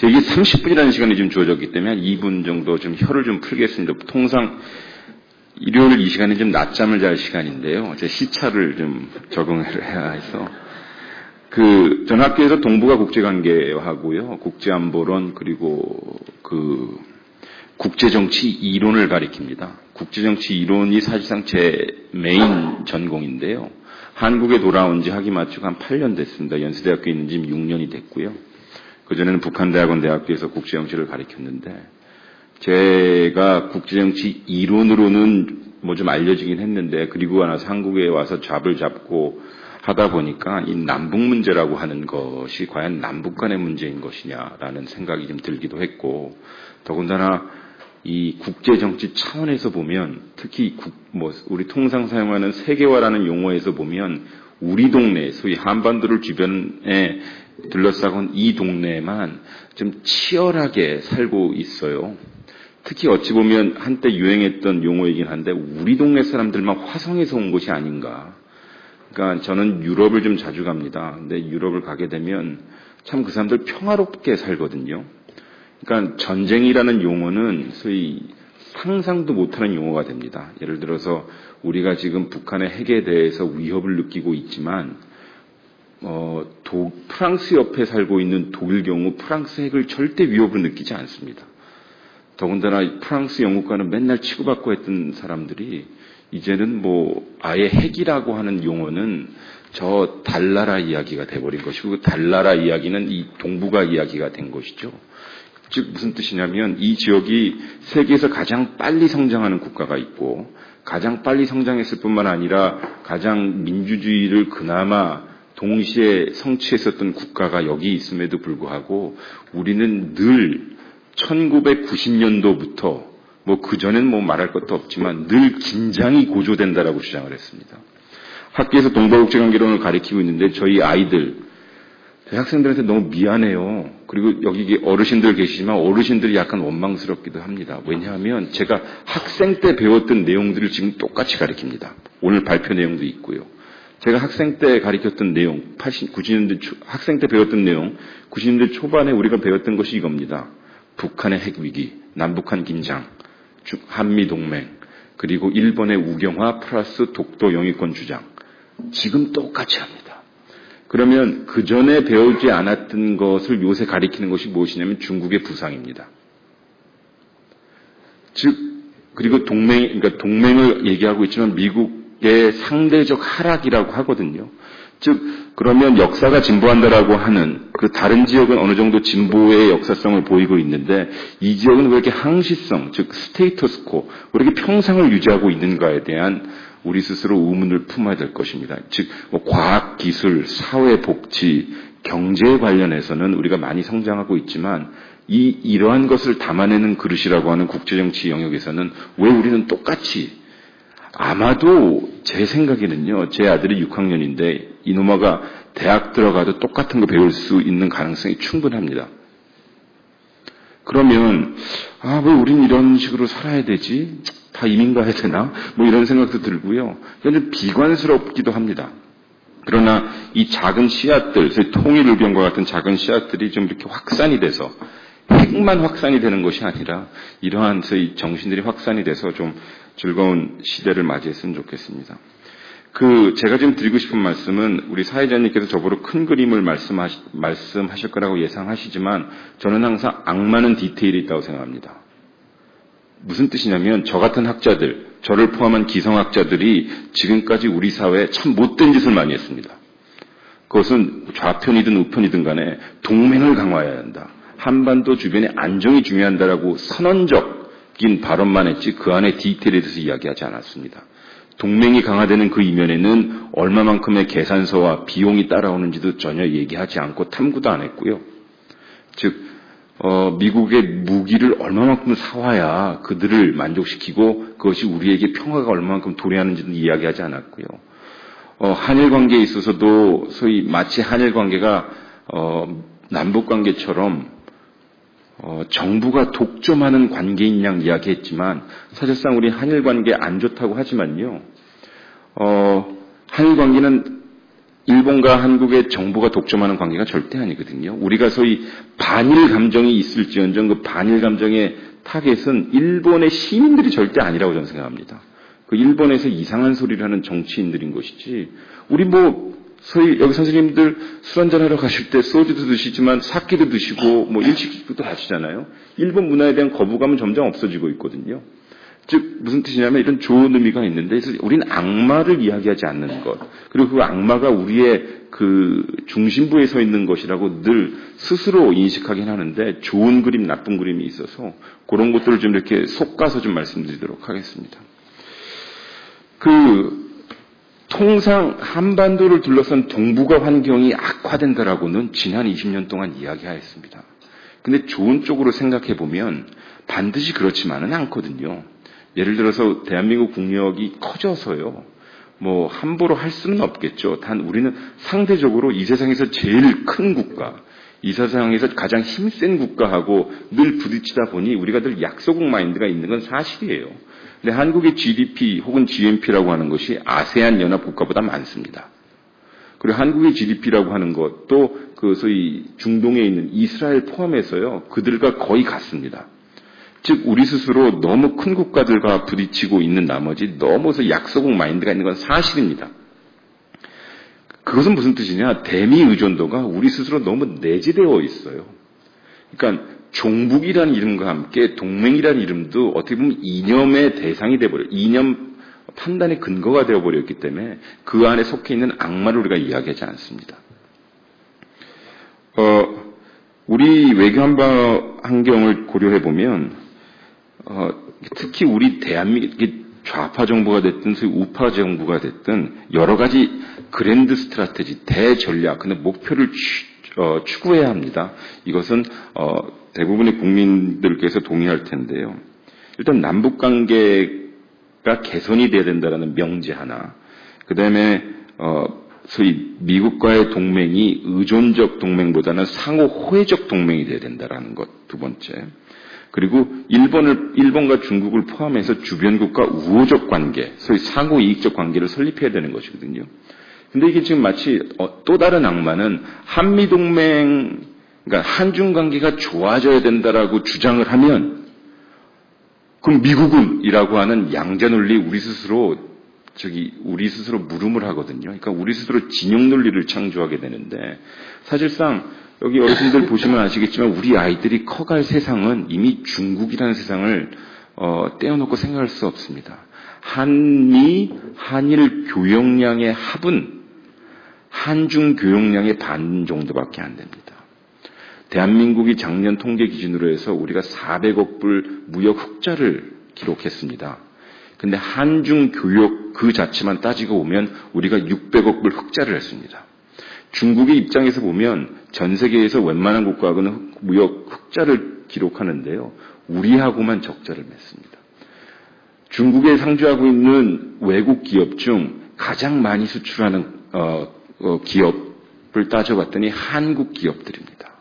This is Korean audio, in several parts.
이게 30분이라는 시간이 좀 주어졌기 때문에 한 2분 정도 좀 혀를 좀 풀겠습니다. 통상 일요일 이 시간이 좀 낮잠을 잘 시간인데요. 제 시차를 좀 적응을 해야 해서. 전 학교에서 동북아 국제관계하고요, 국제안보론, 그리고 국제정치 이론을 가리킵니다. 국제정치 이론이 사실상 제 메인 전공인데요. 한국에 돌아온 지 학위 마치고 한 8년 됐습니다. 연세대학교에 있는 지 6년이 됐고요. 그전에는 북한대학원 대학교에서 국제정치를 가리켰는데, 제가 국제정치 이론으로는 뭐 좀 알려지긴 했는데, 그리고 나서 한국에 와서 잡을 잡고 하다 보니까 이 남북 문제라고 하는 것이 과연 남북 간의 문제인 것이냐라는 생각이 좀 들기도 했고, 더군다나 이 국제정치 차원에서 보면, 특히 우리 통상 사용하는 세계화라는 용어에서 보면, 우리 동네, 소위 한반도를 주변에 둘러싸고 이 동네만 좀 치열하게 살고 있어요. 특히 어찌 보면 한때 유행했던 용어이긴 한데, 우리 동네 사람들만 화성에서 온 것이 아닌가. 그러니까 저는 유럽을 좀 자주 갑니다. 근데 유럽을 가게 되면 참 그 사람들 평화롭게 살거든요. 그러니까 전쟁이라는 용어는 소위 상상도 못하는 용어가 됩니다. 예를 들어서 우리가 지금 북한의 핵에 대해서 위협을 느끼고 있지만, 프랑스 옆에 살고 있는 독일 경우 프랑스 핵을 절대 위협을 느끼지 않습니다. 더군다나 프랑스, 영국과는 맨날 치고받고 했던 사람들이 이제는 아예 핵이라고 하는 용어는 저 달나라 이야기가 돼버린 것이고, 그 달나라 이야기는 이 동북아 이야기가 된 것이죠. 즉 무슨 뜻이냐면, 이 지역이 세계에서 가장 빨리 성장하는 국가가 있고, 가장 빨리 성장했을 뿐만 아니라 가장 민주주의를 그나마 동시에 성취했었던 국가가 여기 있음에도 불구하고, 우리는 늘 1990년도부터 그전엔 말할 것도 없지만 늘 긴장이 고조된다라고 주장을 했습니다. 학교에서 동북아국제관계론을 가르치고 있는데 저희 아이들, 학생들한테 너무 미안해요. 그리고 여기 어르신들 계시지만 어르신들이 약간 원망스럽기도 합니다. 왜냐하면 제가 학생 때 배웠던 내용들을 지금 똑같이 가르칩니다. 오늘 발표 내용도 있고요. 제가 학생 때 가르쳤던 내용, 90년대 학생 때 배웠던 내용, 90년대 초반에 우리가 배웠던 것이 이겁니다. 북한의 핵 위기, 남북한 긴장, 한미동맹, 그리고 일본의 우경화 플러스 독도 영유권 주장. 지금 똑같이 합니다. 그러면 그 전에 배우지 않았던 것을 요새 가리키는 것이 무엇이냐면 중국의 부상입니다. 그리고 동맹을 얘기하고 있지만 미국의 상대적 하락이라고 하거든요. 그러면 역사가 진보한다라고 하는 그 다른 지역은 어느 정도 진보의 역사성을 보이고 있는데, 이 지역은 왜 이렇게 항시성, 즉 스테이터스코, 왜 이렇게 평상을 유지하고 있는가에 대한 우리 스스로 의문을 품어야 될 것입니다. 과학, 기술, 사회, 복지, 경제에 관련해서는 우리가 많이 성장하고 있지만, 이러한 것을 담아내는 그릇이라고 하는 국제정치 영역에서는 왜 우리는 똑같이, 아마도 제 생각에는요, 제 아들이 6학년인데 이놈아가 대학 들어가도 똑같은 거 배울 수 있는 가능성이 충분합니다. 그러면 왜 우린 이런 식으로 살아야 되지? 다 이민 가야 되나? 이런 생각도 들고요. 좀 비관스럽기도 합니다. 그러나 이 작은 씨앗들, 통일의병과 같은 작은 씨앗들이 좀 이렇게 확산이 돼서, 핵만 확산이 되는 것이 아니라 이러한 정신들이 확산이 돼서 좀 즐거운 시대를 맞이했으면 좋겠습니다. 제가 지금 드리고 싶은 말씀은, 우리 사회자님께서 저보고 큰 그림을 말씀하실 거라고 예상하시지만, 저는 항상 악마는 디테일이 있다고 생각합니다. 무슨 뜻이냐면, 저 같은 학자들, 저를 포함한 기성학자들이 지금까지 우리 사회에 참 못된 짓을 많이 했습니다. 그것은 좌편이든 우편이든 간에 동맹을 강화해야 한다. 한반도 주변의 안정이 중요한다라고 선언적인 발언만 했지, 그 안에 디테일에 대해서 이야기하지 않았습니다. 동맹이 강화되는 그 이면에는 얼마만큼의 계산서와 비용이 따라오는지도 전혀 얘기하지 않고 탐구도 안 했고요. 미국의 무기를 얼마만큼 사와야 그들을 만족시키고 그것이 우리에게 평화가 얼마만큼 도래하는지도 이야기하지 않았고요. 한일 관계에 있어서도 소위 마치 한일 관계가 남북 관계처럼 정부가 독점하는 관계인 양 이야기했지만, 사실상 우리 한일 관계 안 좋다고 하지만요, 한일 관계는 일본과 한국의 정부가 독점하는 관계가 절대 아니거든요. 우리가 소위 반일 감정이 있을지언정 그 반일 감정의 타겟은 일본의 시민들이 절대 아니라고 저는 생각합니다. 그 일본에서 이상한 소리를 하는 정치인들인 것이지, 우리 소위 여기 선생님들 술 한잔하러 가실 때 소주도 드시지만 사케도 드시고 일식도 하시잖아요. 일본 문화에 대한 거부감은 점점 없어지고 있거든요. 즉 무슨 뜻이냐면 이런 좋은 의미가 있는데, 그래서 우리는 악마를 이야기하지 않는 것, 그리고 그 악마가 우리의 그 중심부에 서 있는 것이라고 늘 스스로 인식하긴 하는데, 좋은 그림, 나쁜 그림이 있어서 그런 것들을 좀 이렇게 속가서 좀 말씀드리도록 하겠습니다. 통상 한반도를 둘러싼 동북아 환경이 악화된다라고는 지난 20년 동안 이야기하였습니다. 근데 좋은 쪽으로 생각해 보면 반드시 그렇지만은 않거든요. 예를 들어서 대한민국 국력이 커져서요, 함부로 할 수는 없겠죠. 단 우리는 상대적으로 이 세상에서 제일 큰 국가, 이 세상에서 가장 힘센 국가하고 늘 부딪히다 보니 우리가 늘 약소국 마인드가 있는 건 사실이에요. 근데 한국의 GDP 혹은 GNP라고 하는 것이 아세안 연합 국가보다 많습니다. 그리고 한국의 GDP라고 하는 것도 소위 중동에 있는 이스라엘 포함해서요, 그들과 거의 같습니다. 즉 우리 스스로 너무 큰 국가들과 부딪히고 있는 나머지 너무 약소국 마인드가 있는 건 사실입니다. 그것은 무슨 뜻이냐? 대미 의존도가 우리 스스로 너무 내재되어 있어요. 그러니까 종북이라는 이름과 함께 동맹이라는 이름도 어떻게 보면 이념의 대상이 되어버려요. 이념 판단의 근거가 되어버렸기 때문에 그 안에 속해 있는 악마를 우리가 이야기하지 않습니다. 우리 외교 환경을 고려해보면 특히 우리 대한민국 좌파 정부가 됐든 우파 정부가 됐든 여러 가지 그랜드 스트라테지, 대전략, 근데 목표를 추구해야 합니다. 이것은 대부분의 국민들께서 동의할 텐데요. 일단 남북관계가 개선이 돼야 된다는 명제 하나, 그 다음에 소위 미국과의 동맹이 의존적 동맹보다는 상호 호혜적 동맹이 돼야 된다는 것, 두 번째. 그리고 일본과 중국을 포함해서 주변국과 우호적 관계, 소위 상호 이익적 관계를 설립해야 되는 것이거든요. 근데 이게 지금 마치 또 다른 악마는 한미동맹, 그러니까 한중 관계가 좋아져야 된다라고 주장을 하면, 그럼 미국은이라고 하는 양자 논리 우리 스스로 물음을 하거든요. 그러니까 우리 스스로 진영 논리를 창조하게 되는데, 사실상 여기 어르신들 보시면 아시겠지만 우리 아이들이 커갈 세상은 이미 중국이라는 세상을 떼어놓고 생각할 수 없습니다. 한일 교역량의 합은 한중 교역량의 반 정도밖에 안 됩니다. 대한민국이 작년 통계 기준으로 해서 우리가 400억 불 무역 흑자를 기록했습니다. 근데 한중 교역 그 자체만 따지고 보면 우리가 600억 불 흑자를 했습니다. 중국의 입장에서 보면 전 세계에서 웬만한 국가하고는 무역 흑자를 기록하는데요, 우리하고만 적자를 맺습니다. 중국에 상주하고 있는 외국 기업 중 가장 많이 수출하는 기업을 따져봤더니 한국 기업들입니다.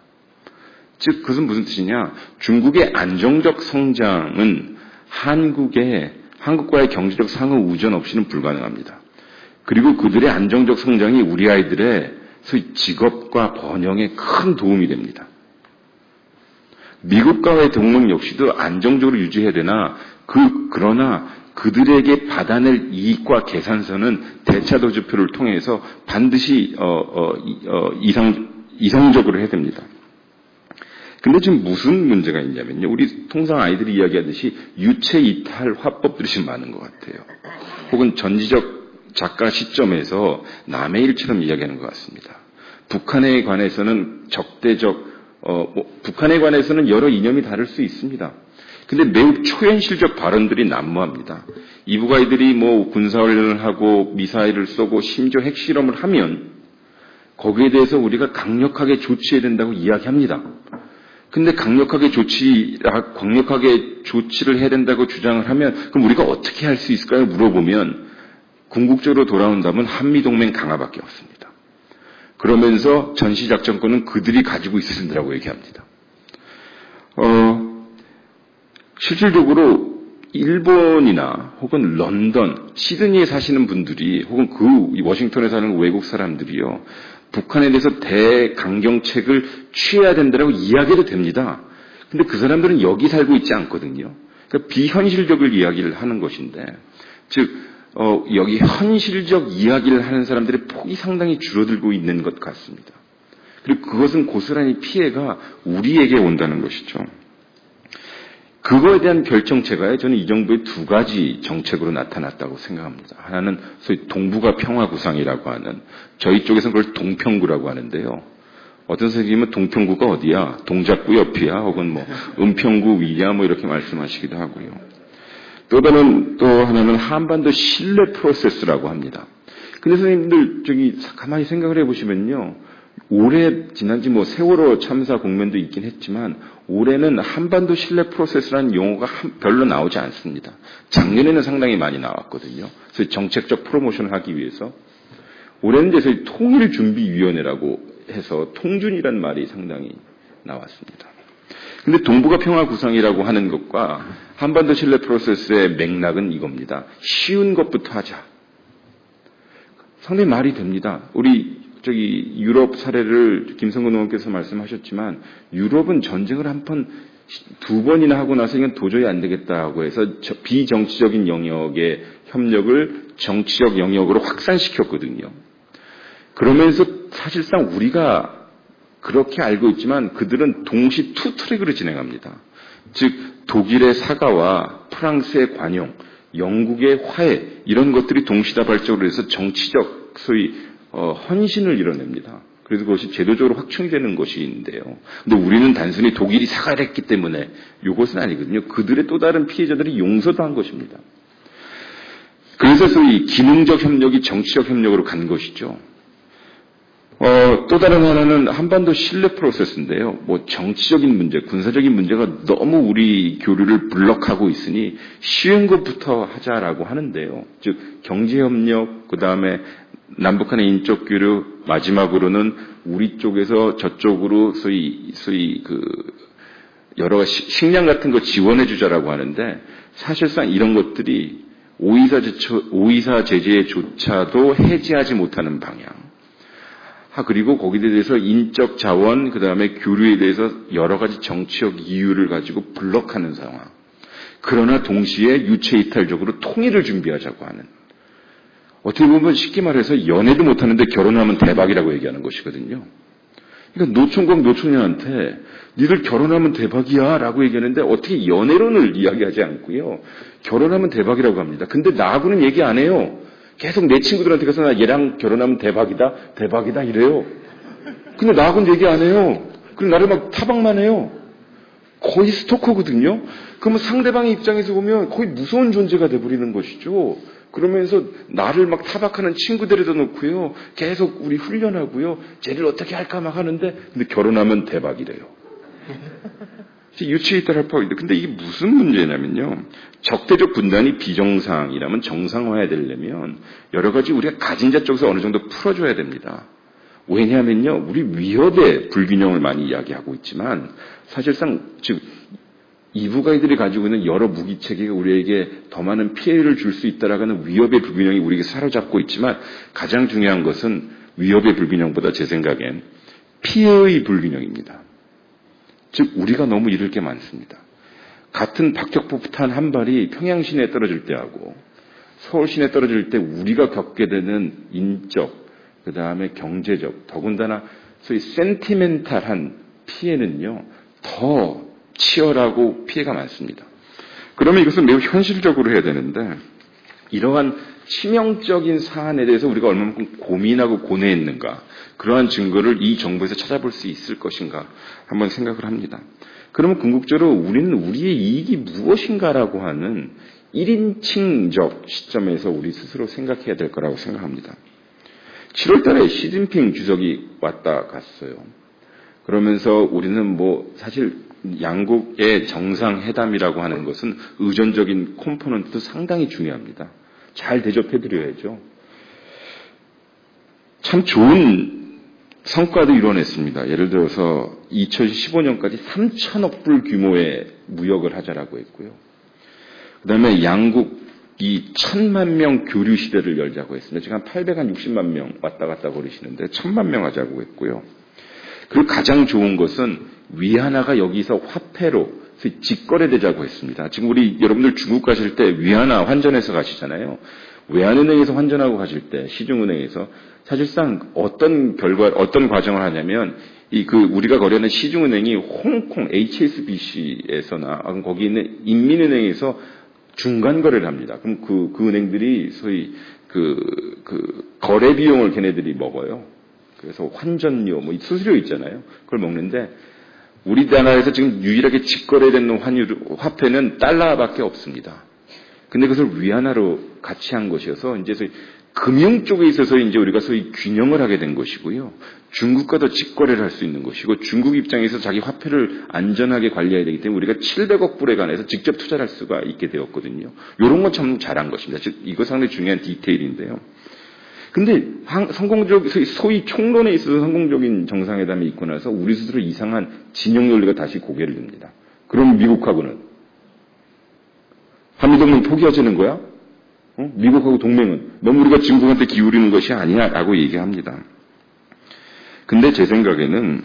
즉 그것은 무슨 뜻이냐? 중국의 안정적 성장은 한국과의 경제적 상호 우전 없이는 불가능합니다. 그리고 그들의 안정적 성장이 우리 아이들의 소위 직업과 번영에 큰 도움이 됩니다. 미국과의 동맹 역시도 안정적으로 유지해야 되나, 그러나 그들에게 받아낼 이익과 계산서는 대차도지표를 통해서 반드시 이성적으로 해야 됩니다. 근데 지금 무슨 문제가 있냐면요, 우리 통상 아이들이 이야기하듯이 유체 이탈 화법들이 지금 많은 것 같아요. 혹은 전지적 작가 시점에서 남의 일처럼 이야기하는 것 같습니다. 북한에 관해서는 북한에 관해서는 여러 이념이 다를 수 있습니다. 근데 매우 초현실적 발언들이 난무합니다. 이북 아이들이 군사훈련을 하고 미사일을 쏘고 심지어 핵실험을 하면 거기에 대해서 우리가 강력하게 조치해야 된다고 이야기합니다. 근데 강력하게 조치를 해야 된다고 주장을 하면 그럼 우리가 어떻게 할 수 있을까요? 물어보면 궁극적으로 돌아온다면 한미동맹 강화밖에 없습니다. 그러면서 전시작전권은 그들이 가지고 있어야 된다고 얘기합니다. 실질적으로 일본이나 혹은 런던, 시드니에 사시는 분들이 혹은 그 워싱턴에 사는 외국 사람들이요. 북한에 대해서 대강경책을 취해야 된다고 이야기해도 됩니다. 근데 그 사람들은 여기 살고 있지 않거든요. 그러니까 비현실적을 이야기를 하는 것인데, 즉 여기 현실적 이야기를 하는 사람들의 폭이 상당히 줄어들고 있는 것 같습니다. 그리고 그것은 고스란히 피해가 우리에게 온다는 것이죠. 그거에 대한 결정체가 저는 이 정부의 두 가지 정책으로 나타났다고 생각합니다. 하나는 소위 동북아 평화구상이라고 하는, 저희 쪽에서는 그걸 동평구라고 하는데요. 어떤 선생님은 동평구가 어디야? 동작구 옆이야? 혹은 뭐 은평구 위야? 뭐 이렇게 말씀하시기도 하고요. 또 하나는 한반도 신뢰 프로세스라고 합니다. 근데 선생님들 가만히 생각을 해보시면요. 올해 지난지 세월호 참사 국면도 있긴 했지만 올해는 한반도 신뢰 프로세스라는 용어가 별로 나오지 않습니다. 작년에는 상당히 많이 나왔거든요. 그래서 정책적 프로모션을 하기 위해서 올해는 이제 통일준비위원회라고 해서 통준이라는 말이 상당히 나왔습니다. 근데 동북아 평화구상이라고 하는 것과 한반도 신뢰 프로세스의 맥락은 이겁니다. 쉬운 것부터 하자. 상당히 말이 됩니다. 우리 유럽 사례를 김성근 의원께서 말씀하셨지만 유럽은 전쟁을 두 번이나 하고 나서 이건 도저히 안 되겠다고 해서 비정치적인 영역의 협력을 정치적 영역으로 확산시켰거든요. 그러면서 사실상 우리가 그렇게 알고 있지만 그들은 동시 투 트랙으로 진행합니다. 즉 독일의 사과와 프랑스의 관용, 영국의 화해 이런 것들이 동시다발적으로 해서 정치적 소위 헌신을 이뤄냅니다. 그래서 그것이 제도적으로 확충되는 것인데요. 근데 우리는 단순히 독일이 사과를 했기 때문에 이것은 아니거든요. 그들의 또 다른 피해자들이 용서도 한 것입니다. 그래서 소위 기능적 협력이 정치적 협력으로 간 것이죠. 또 다른 하나는 한반도 신뢰 프로세스인데요. 정치적인 문제, 군사적인 문제가 너무 우리 교류를 블록하고 있으니 쉬운 것부터 하자라고 하는데요. 즉 경제협력, 그 다음에 남북한의 인적 교류, 마지막으로는 우리 쪽에서 저쪽으로 소위 여러 가지 식량 같은 거 지원해 주자라고 하는데 사실상 이런 것들이 오이사 제재조차도 해지하지 못하는 방향. 그리고 거기에 대해서 인적 자원, 그 다음에 교류에 대해서 여러 가지 정치적 이유를 가지고 블록하는 상황. 그러나 동시에 유체이탈적으로 통일을 준비하자고 하는. 어떻게 보면 쉽게 말해서 연애도 못하는데 결혼하면 대박이라고 얘기하는 것이거든요. 그러니까 노총각 노총녀한테 니들 결혼하면 대박이야 라고 얘기하는데 어떻게 연애론을 이야기하지 않고요. 결혼하면 대박이라고 합니다. 근데 나하고는 얘기 안 해요. 계속 내 친구들한테 가서 나 얘랑 결혼하면 대박이다 이래요. 근데 나하고는 얘기 안 해요. 그리고 나를 막 타박만 해요. 거의 스토커거든요. 그러면 상대방의 입장에서 보면 거의 무서운 존재가 돼버리는 것이죠. 그러면서 나를 막 타박하는 친구들에다 놓고요. 계속 우리 훈련하고요. 쟤를 어떻게 할까 막 하는데 근데 결혼하면 대박이래요. 유치이탈할 파워인데 근데 이게 무슨 문제냐면요. 적대적 분단이 비정상이라면 정상화해야 되려면 여러 가지 우리가 가진 자 쪽에서 어느 정도 풀어줘야 됩니다. 왜냐하면요. 우리 위협의 불균형을 많이 이야기하고 있지만 사실상 즉 이북아이들이 가지고 있는 여러 무기체계가 우리에게 더 많은 피해를 줄 수 있다라는 위협의 불균형이 우리에게 사로잡고 있지만 가장 중요한 것은 위협의 불균형보다 제 생각엔 피해의 불균형입니다. 즉 우리가 너무 잃을 게 많습니다. 같은 박격포탄 한 발이 평양시내에 떨어질 때하고 서울시내에 떨어질 때 우리가 겪게 되는 인적, 그 다음에 경제적, 더군다나 소위 센티멘탈한 피해는요. 더 치열하고 피해가 많습니다. 그러면 이것은 매우 현실적으로 해야 되는데 이러한 치명적인 사안에 대해서 우리가 얼마만큼 고민하고 고뇌했는가 그러한 증거를 이 정부에서 찾아볼 수 있을 것인가 한번 생각을 합니다. 그러면 궁극적으로 우리는 우리의 이익이 무엇인가라고 하는 1인칭적 시점에서 우리 스스로 생각해야 될 거라고 생각합니다. 7월 달에 시진핑 주석이 왔다 갔어요. 그러면서 우리는 사실 양국의 정상회담이라고 하는 것은 의존적인 컴포넌트도 상당히 중요합니다. 잘 대접해드려야죠. 참 좋은 성과도 이뤄냈습니다. 예를 들어서 2015년까지 3천억 불 규모의 무역을 하자라고 했고요. 그다음에 양국이 1000만 명 교류 시대를 열자고 했습니다. 지금 한 860만 명 왔다 갔다 거리시는데 1000만 명 하자고 했고요. 그리고 가장 좋은 것은 위안화가 여기서 화폐로 직거래되자고 했습니다. 지금 우리 여러분들 중국 가실 때 위안화 환전해서 가시잖아요. 외환은행에서 환전하고 가실 때 시중은행에서 사실상 어떤 과정을 하냐면 우리가 거래하는 시중은행이 홍콩 HSBC에서나 거기 있는 인민은행에서 중간 거래를 합니다. 그럼 그 은행들이 소위 거래 비용을 걔네들이 먹어요. 그래서 환전료, 수수료 있잖아요. 그걸 먹는데 우리나라에서 지금 유일하게 직거래되는 화폐는 달러밖에 없습니다. 근데 그것을 위안화로 같이 한 것이어서 이제 소위 금융 쪽에 있어서 이제 우리가 소위 균형을 하게 된 것이고요. 중국과도 직거래를 할 수 있는 것이고 중국 입장에서 자기 화폐를 안전하게 관리해야 되기 때문에 우리가 700억 불에 관해서 직접 투자를 할 수가 있게 되었거든요. 이런 건 참 잘한 것입니다. 즉 이거 상당히 중요한 디테일인데요. 근데 소위 총론에 있어서 성공적인 정상회담이 있고 나서 우리 스스로 이상한 진영 논리가 다시 고개를 듭니다. 그럼 미국하고는 한미동맹 포기하자는 거야? 미국하고 동맹은 너무 우리가 중국한테 기울이는 것이 아니야라고 얘기합니다. 근데 제 생각에는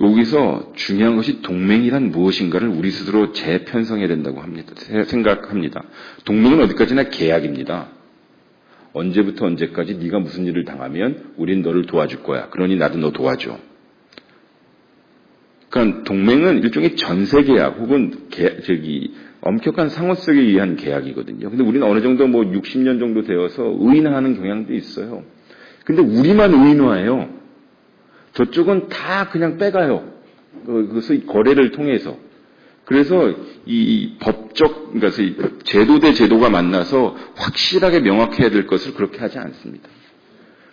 여기서 중요한 것이 동맹이란 무엇인가를 우리 스스로 재편성해야 된다고 생각합니다. 동맹은 어디까지나 계약입니다. 언제부터 언제까지 네가 무슨 일을 당하면 우린 너를 도와줄 거야. 그러니 나도 너 도와줘. 그러니까 동맹은 일종의 전세계약 혹은 엄격한 상호성에 의한 계약이거든요. 근데 우리는 어느 정도 60년 정도 되어서 의인화하는 경향도 있어요. 근데 우리만 의인화해요. 저쪽은 다 그냥 빼가요. 그것의 거래를 통해서. 그래서 이 법적, 그러니까 제도 대 제도가 만나서 확실하게 명확해야 될 것을 그렇게 하지 않습니다.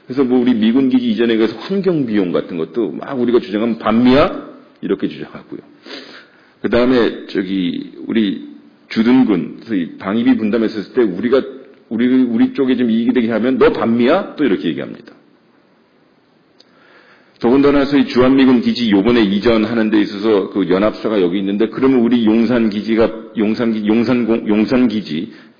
그래서 우리 미군 기지 이전에 가서 환경 비용 같은 것도 막 우리가 주장하면 반미야? 이렇게 주장하고요. 그 다음에 우리 주둔군, 방위비 분담했을 때 우리 쪽에 좀 이익이 되게 하면 너 반미야? 또 이렇게 얘기합니다. 더군다나 주한미군 기지 요번에 이전하는 데 있어서 그 연합사가 여기 있는데 그러면 우리 용산 기지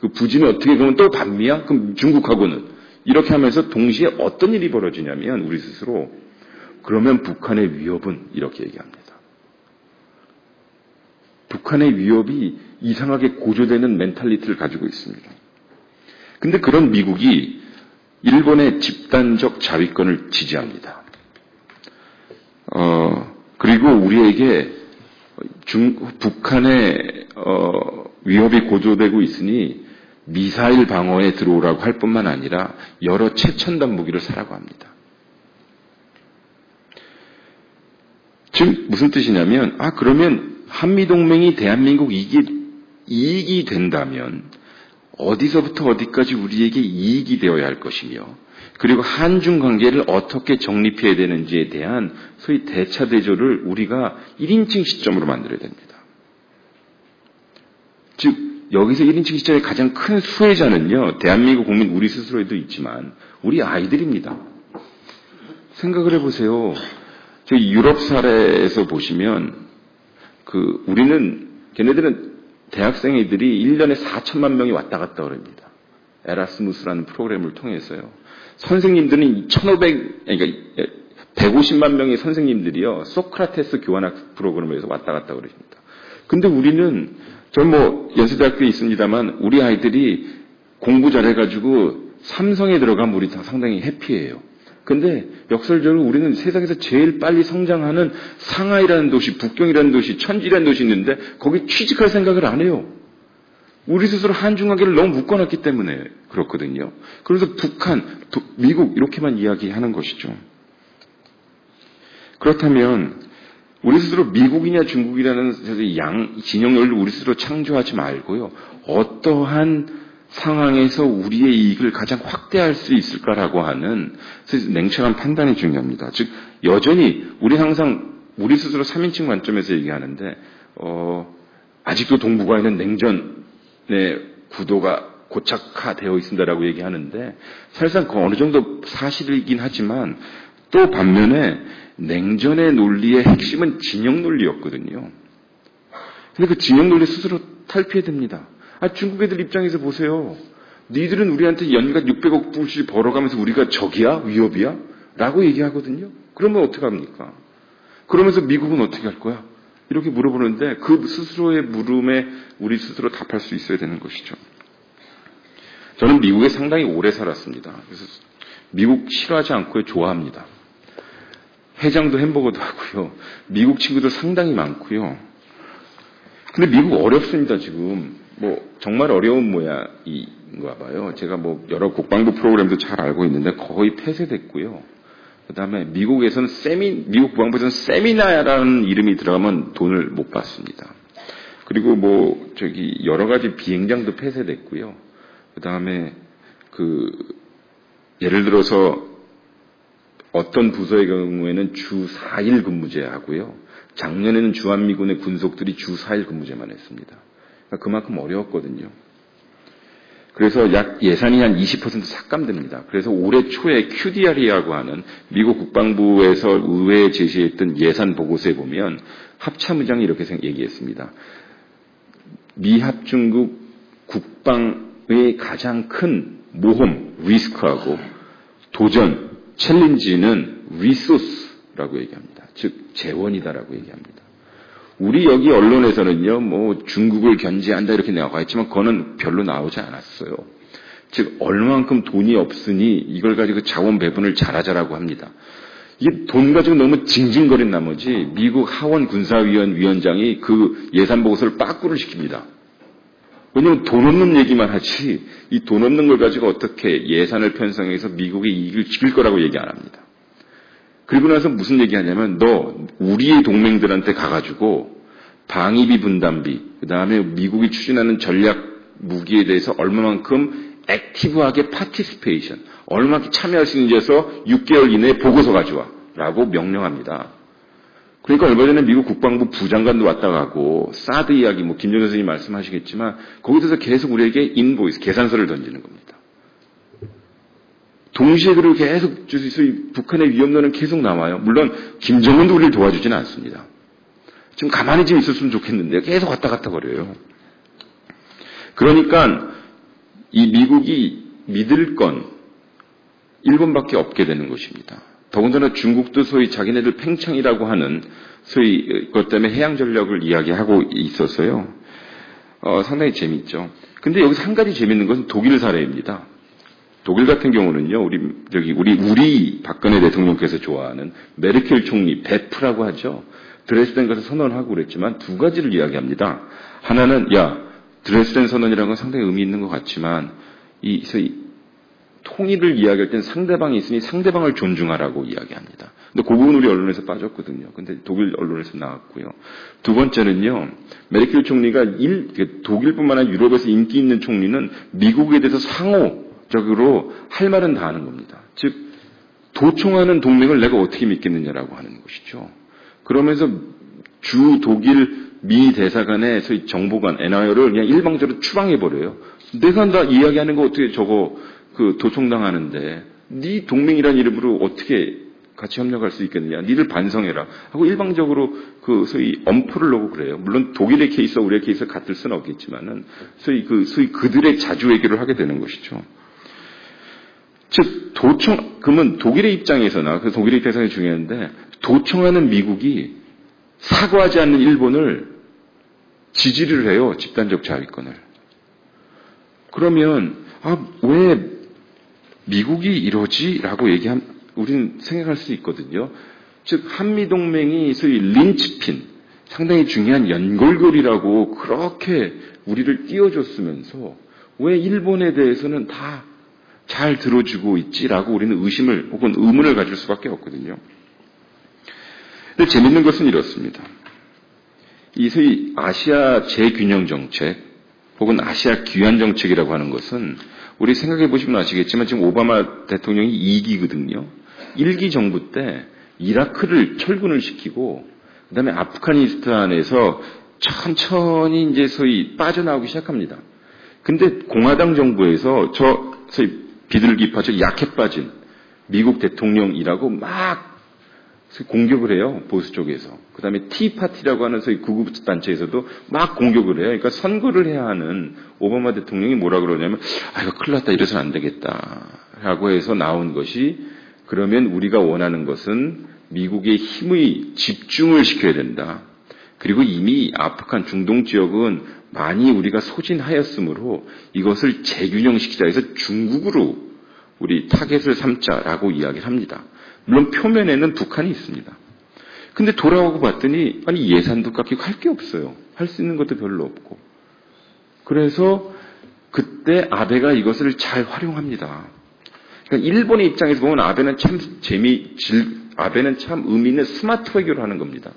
그 부지는 어떻게 그러면 또 반미야? 그럼 중국하고는 이렇게 하면서 동시에 어떤 일이 벌어지냐면 우리 스스로 그러면 북한의 위협은 이렇게 얘기합니다. 북한의 위협이 이상하게 고조되는 멘탈리티를 가지고 있습니다. 근데 그런 미국이 일본의 집단적 자위권을 지지합니다. 그리고 우리에게 북한의 위협이 고조되고 있으니 미사일 방어에 들어오라고 할 뿐만 아니라 여러 최첨단 무기를 사라고 합니다. 즉 무슨 뜻이냐면 그러면 한미동맹이 대한민국 이익이 된다면 어디서부터 어디까지 우리에게 이익이 되어야 할 것이며 그리고 한중 관계를 어떻게 정립해야 되는지에 대한 소위 대차대조를 우리가 1인칭 시점으로 만들어야 됩니다. 즉 여기서 1인칭 시점의 가장 큰 수혜자는요. 대한민국 국민 우리 스스로에도 있지만 우리 아이들입니다. 생각을 해보세요. 저희 유럽 사례에서 보시면 걔네들은 대학생 애들이 1년에 4천만 명이 왔다 갔다 그럽니다. 에라스무스라는 프로그램을 통해서요. 선생님들은 150만 명의 선생님들이요. 소크라테스 교환학 프로그램에서 왔다 갔다 그러십니다. 근데 우리는 연세대학교에 있습니다만 우리 아이들이 공부 잘해가지고 삼성에 들어가면 우리 다 상당히 해피해요. 근데 역설적으로 우리는 세상에서 제일 빨리 성장하는 상하이라는 도시, 북경이라는 도시, 천지라는 도시 있는데 거기 취직할 생각을 안 해요. 우리 스스로 한중관계를 너무 묶어놨기 때문에 그렇거든요. 그래서 북한, 미국 이렇게만 이야기하는 것이죠. 그렇다면 우리 스스로 미국이냐 중국이라는 진영을 우리 스스로 창조하지 말고요. 어떠한 상황에서 우리의 이익을 가장 확대할 수 있을까라고 하는 냉철한 판단이 중요합니다. 즉 여전히 우리 스스로 3인칭 관점에서 얘기하는데 아직도 동북아에는 냉전의 구도가 고착화되어 있습니다라고 얘기하는데 사실상 그 어느 정도 사실이긴 하지만 또 반면에 냉전의 논리의 핵심은 진영 논리였거든요. 근데 그 진영 논리 스스로 탈피해야 됩니다. 중국 애들 입장에서 보세요. 니들은 우리한테 연간 600억 불씩 벌어가면서 우리가 적이야? 위협이야? 라고 얘기하거든요. 그러면 어떡합니까? 그러면서 미국은 어떻게 할 거야? 이렇게 물어보는데 그 스스로의 물음에 우리 스스로 답할 수 있어야 되는 것이죠. 저는 미국에 상당히 오래 살았습니다. 그래서 미국 싫어하지 않고요. 좋아합니다. 해장도 햄버거도 하고요. 미국 친구들 상당히 많고요. 근데 미국 어렵습니다, 지금. 정말 어려운 모양인가 봐요. 제가 여러 국방부 프로그램도 잘 알고 있는데 거의 폐쇄됐고요. 그 다음에 미국에서는 미국 국방부에서는 세미나라는 이름이 들어가면 돈을 못 받습니다. 그리고 여러 가지 비행장도 폐쇄됐고요. 그 다음에 예를 들어서 어떤 부서의 경우에는 주 4일 근무제 하고요. 작년에는 주한미군의 군속들이 주 4일 근무제만 했습니다. 그러니까 그만큼 어려웠거든요. 그래서 예산이 한 20% 삭감됩니다. 그래서 올해 초에 QDR이라고 하는 미국 국방부에서 의회에 제시했던 예산 보고서에 보면 합참의장이 이렇게 얘기했습니다. 미합중국 국방의 가장 큰 모험, 리스크하고 도전, 챌린지는 리소스라고 얘기합니다. 즉 재원이다라고 얘기합니다. 우리 여기 언론에서는요, 중국을 견제한다 이렇게 나와 있지만 그거는 별로 나오지 않았어요. 즉 얼마만큼 돈이 없으니 이걸 가지고 자원 배분을 잘하자라고 합니다. 이게 돈 가지고 너무 징징거린 나머지 미국 하원 군사위원 위원장이 그 예산 보고서를 빠꾸를 시킵니다. 왜냐하면 돈 없는 얘기만 하지 이 돈 없는 걸 가지고 어떻게 예산을 편성해서 미국의 이익을 지킬 거라고 얘기 안 합니다. 그리고 나서 무슨 얘기하냐면 너 우리의 동맹들한테 가가지고 방위비 분담비 그 다음에 미국이 추진하는 전략 무기에 대해서 얼마만큼 액티브하게 파티시페이션 얼마만큼 참여할 수 있는지에서 6개월 이내에 보고서 가져와 라고 명령합니다. 그러니까 얼마 전에 미국 국방부 부장관도 왔다 가고 사드 이야기 김정은 선생님이 말씀하시겠지만 거기에 대해서 계속 우리에게 인보이스 계산서를 던지는 겁니다. 동시에 그리고 계속 북한의 위협론은 계속 나와요. 물론 김정은도 우리를 도와주지는 않습니다. 지금 가만히 좀 있었으면 좋겠는데 계속 왔다 갔다 거려요. 그러니까 이 미국이 믿을 건 일본밖에 없게 되는 것입니다. 더군다나 중국도 소위 자기네들 팽창이라고 하는 소위 그것 때문에 해양 전력을 이야기하고 있어서요. 상당히 재밌죠. 근데 여기서 한 가지 재밌는 것은 독일 사례입니다. 독일 같은 경우는요, 우리 박근혜 대통령께서 좋아하는 메르켈 총리, 베프라고 하죠. 드레스덴 가서 선언하고 그랬지만 두 가지를 이야기합니다. 하나는, 드레스덴 선언이라는 건 상당히 의미 있는 것 같지만, 소위 통일을 이야기할 땐 상대방이 있으니 상대방을 존중하라고 이야기합니다. 근데 그 부분 우리 언론에서 빠졌거든요. 근데 독일 언론에서 나왔고요. 두 번째는요, 메르켈 총리가 독일뿐만 아니라 유럽에서 인기 있는 총리는 미국에 대해서 상호적으로 할 말은 다 하는 겁니다. 즉, 도청하는 동맹을 내가 어떻게 믿겠느냐라고 하는 것이죠. 그러면서 주 독일 미 대사관의 소위 정보관, NIO를 그냥 일방적으로 추방해버려요. 내가 다 이야기하는 거 어떻게 도청당하는데, 네 동맹이란 이름으로 어떻게 같이 협력할 수 있겠느냐, 니들 반성해라 하고 일방적으로 소위 엄포를 놓고 그래요. 물론 독일의 케이스와 우리의 케이스가 같을 수는 없겠지만은, 소위 그들의 자주외교를 하게 되는 것이죠. 즉, 그러면 독일의 입장에서나, 독일의 입장에서 중요한데, 도청하는 미국이 사과하지 않는 일본을 지지를 해요. 집단적 자위권을. 그러면, 왜 미국이 이러지? 라고 우리는 생각할 수 있거든요. 즉, 한미동맹이 소위 린치핀, 상당히 중요한 연골고리라고 그렇게 우리를 띄워줬으면서, 왜 일본에 대해서는 다 잘 들어주고 있지라고 우리는 의심을 혹은 의문을 가질 수밖에 없거든요. 근데 재밌는 것은 이렇습니다. 이 소위 아시아 재균형 정책 혹은 아시아 귀환 정책이라고 하는 것은 우리 생각해 보시면 아시겠지만 지금 오바마 대통령이 2기거든요. 1기 정부 때 이라크를 철군을 시키고 그다음에 아프가니스탄에서 천천히 이제 소위 빠져나오기 시작합니다. 근데 공화당 정부에서 소위 비둘기파, 즉 약해 빠진 미국 대통령이라고 막 공격을 해요. 보수 쪽에서. 그 다음에 티파티라고 하는 소위 구급 단체에서도 막 공격을 해요. 그러니까 선거를 해야 하는 오바마 대통령이 뭐라 그러냐면, 이거 큰일 났다. 이래서는 안 되겠다. 라고 해서 나온 것이, 그러면 우리가 원하는 것은 미국의 힘의 집중을 시켜야 된다. 그리고 이미 아프간 중동 지역은 많이 우리가 소진하였으므로 이것을 재균형시키자 해서 중국으로 우리 타겟을 삼자라고 이야기를 합니다. 물론 표면에는 북한이 있습니다. 근데 돌아오고 봤더니 아니 예산도 깎이고 할 게 없어요. 할 수 있는 것도 별로 없고. 그래서 그때 아베가 이것을 잘 활용합니다. 그러니까 일본의 입장에서 보면 아베는 참 아베는 참 의미 있는 스마트 외교를 하는 겁니다.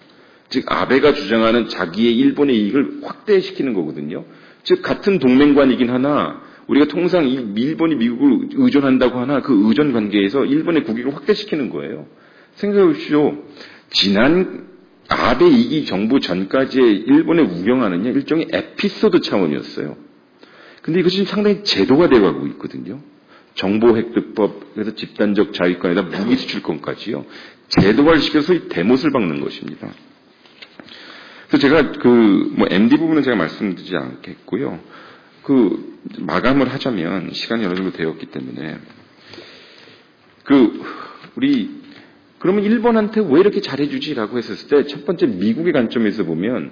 즉 아베가 주장하는 자기의 일본의 이익을 확대시키는 거거든요. 즉 같은 동맹관이긴 하나 우리가 통상 일본이 미국을 의존한다고 하나 그 의존 관계에서 일본의 국익을 확대시키는 거예요. 생각해 보십시오. 지난 아베 2기 정부 전까지의 일본의 우경화는요. 일종의 에피소드 차원이었어요. 근데 이것이 지금 상당히 제도가 되어가고 있거든요. 정보획득법, 그래서 집단적 자위권에다 무기 수출권까지요. 제도화를 시켜서 소위 대못을 박는 것입니다. 그래서 제가 MD 부분은 제가 말씀드리지 않겠고요. 마감을 하자면 시간이 어느 정도 되었기 때문에 그러면 일본한테 왜 이렇게 잘해주지라고 했었을 때 첫 번째 미국의 관점에서 보면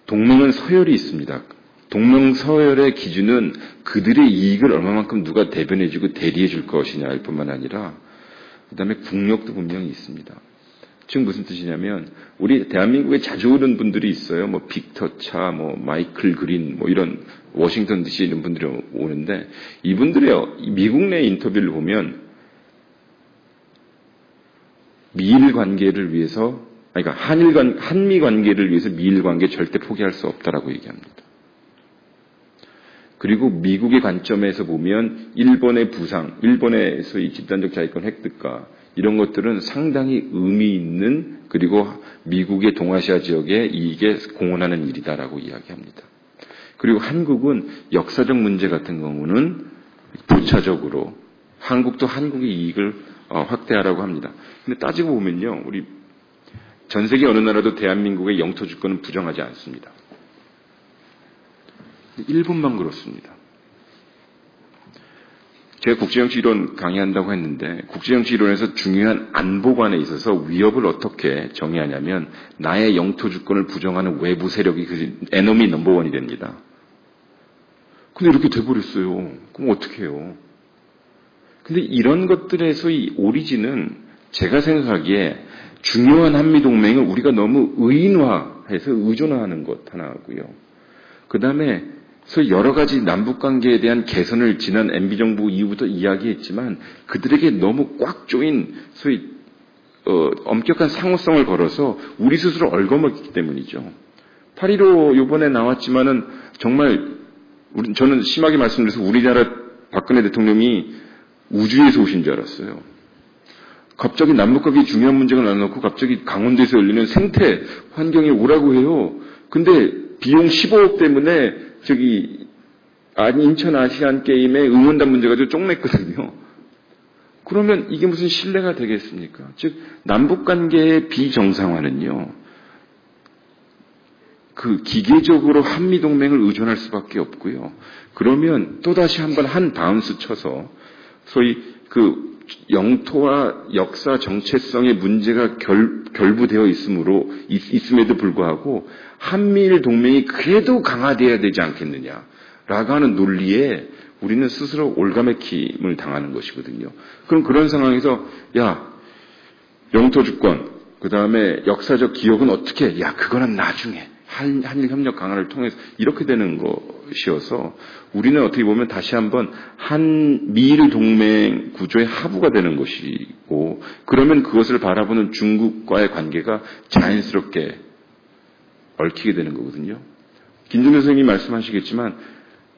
동맹은 서열이 있습니다. 동맹 서열의 기준은 그들의 이익을 얼마만큼 누가 대변해주고 대리해줄 것이냐일 뿐만 아니라 그다음에 국력도 분명히 있습니다. 즉 무슨 뜻이냐면 우리 대한민국에 자주 오는 분들이 있어요. 빅터 차, 마이클 그린, 이런 워싱턴 DC 이런 분들이 오는데 이분들의 미국 내 인터뷰를 보면 미일 관계를 위해서, 그러니까 한미 관계를 위해서 미일 관계 절대 포기할 수 없다라고 얘기합니다. 그리고 미국의 관점에서 보면 일본의 부상, 일본에서 이 집단적 자위권 획득과 이런 것들은 상당히 의미 있는 그리고 미국의 동아시아 지역에 이익에 공헌하는 일이다라고 이야기합니다. 그리고 한국은 역사적 문제 같은 경우는 부차적으로 한국도 한국의 이익을 확대하라고 합니다. 근데 따지고 보면요. 우리 전 세계 어느 나라도 대한민국의 영토 주권은 부정하지 않습니다. 일본만 그렇습니다. 제가 국제정치 이론 강의한다고 했는데 국제정치 이론에서 중요한 안보관에 있어서 위협을 어떻게 정의하냐면 나의 영토 주권을 부정하는 외부 세력이 그 에너미 넘버원이 됩니다. 근데 이렇게 돼버렸어요. 그럼 어떻게 해요? 근데 이런 것들에서의 오리진은 제가 생각하기에 중요한 한미동맹을 우리가 너무 의인화해서 의존화하는 것 하나고요. 그 다음에 소위 여러 가지 남북관계에 대한 개선을 지난 MB정부 이후부터 이야기했지만 그들에게 너무 꽉 조인 소위 엄격한 상호성을 걸어서 우리 스스로 얽어먹기 때문이죠. 8.15 요번에 나왔지만은 정말 저는 심하게 말씀드려서 우리나라 박근혜 대통령이 우주에서 오신 줄 알았어요. 갑자기 남북관계 중요한 문제가 나눠놓고 갑자기 강원도에서 열리는 생태 환경에 오라고 해요. 근데 비용 15억 때문에 인천 아시안 게임에 응원단 문제 가지고 쪽냈거든요. 그러면 이게 무슨 신뢰가 되겠습니까? 즉 남북관계의 비정상화는요. 기계적으로 한미동맹을 의존할 수밖에 없고요. 그러면 또다시 한번 한 바운스 쳐서 소위 영토와 역사 정체성의 문제가 결부되어 있음에도 불구하고 한미일 동맹이 그래도 강화되어야 되지 않겠느냐라고 하는 논리에 우리는 스스로 올가매킴을 당하는 것이거든요. 그럼 그런 상황에서 영토 주권, 그 다음에 역사적 기억은 어떻게? 그거는 나중에 한일 협력 강화를 통해서 이렇게 되는 것이어서 우리는 어떻게 보면 다시 한번 한미일 동맹 구조의 하부가 되는 것이고 그러면 그것을 바라보는 중국과의 관계가 자연스럽게 얽히게 되는 거거든요. 김준호 선생님이 말씀하시겠지만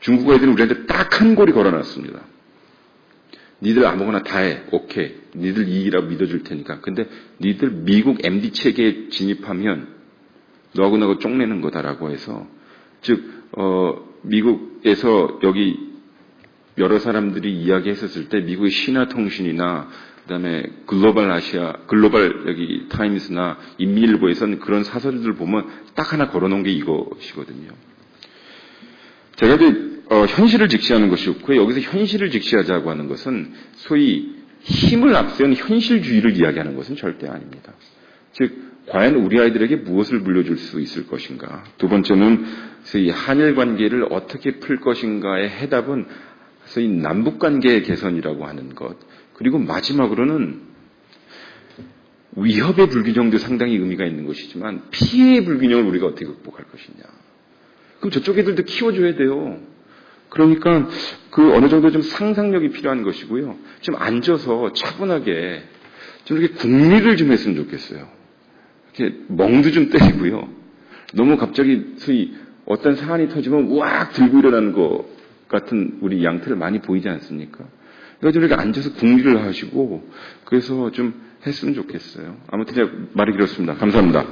중국 애들은 우리한테 딱 한 고리 걸어놨습니다. 니들 아무거나 다 해. 오케이. 니들 이익이라고 믿어줄 테니까. 근데 니들 미국 MD 체계에 진입하면 너하고 나하고 쪽내는 거다라고 해서 즉 미국에서 여기 여러 사람들이 이야기했었을 때 미국의 신화통신이나 그다음에 글로벌 여기 타임스나 인민일보에서는 그런 사설들 보면 딱 하나 걸어놓은 게 이것이거든요. 제가 이제 현실을 직시하는 것이 없고요. 여기서 현실을 직시하자고 하는 것은 소위 힘을 앞세운 현실주의를 이야기하는 것은 절대 아닙니다. 즉 과연 우리 아이들에게 무엇을 물려줄 수 있을 것인가. 두 번째는 소위 한일 관계를 어떻게 풀 것인가의 해답은 소위 남북 관계의 개선이라고 하는 것. 그리고 마지막으로는 위협의 불균형도 상당히 의미가 있는 것이지만 피해의 불균형을 우리가 어떻게 극복할 것이냐. 그럼 저쪽 애들도 키워줘야 돼요. 그러니까 그 어느 정도 좀 상상력이 필요한 것이고요. 좀 앉아서 차분하게 좀 이렇게 궁리를 좀 했으면 좋겠어요. 이렇게 멍도 좀 때리고요. 너무 갑자기 소위 어떤 사안이 터지면 우악 들고 일어나는 것 같은 우리 양태를 많이 보이지 않습니까? 그러니까 좀 이렇게 앉아서 궁리를 하시고 그래서 좀 했으면 좋겠어요. 아무튼 제가 말이 길었습니다. 감사합니다.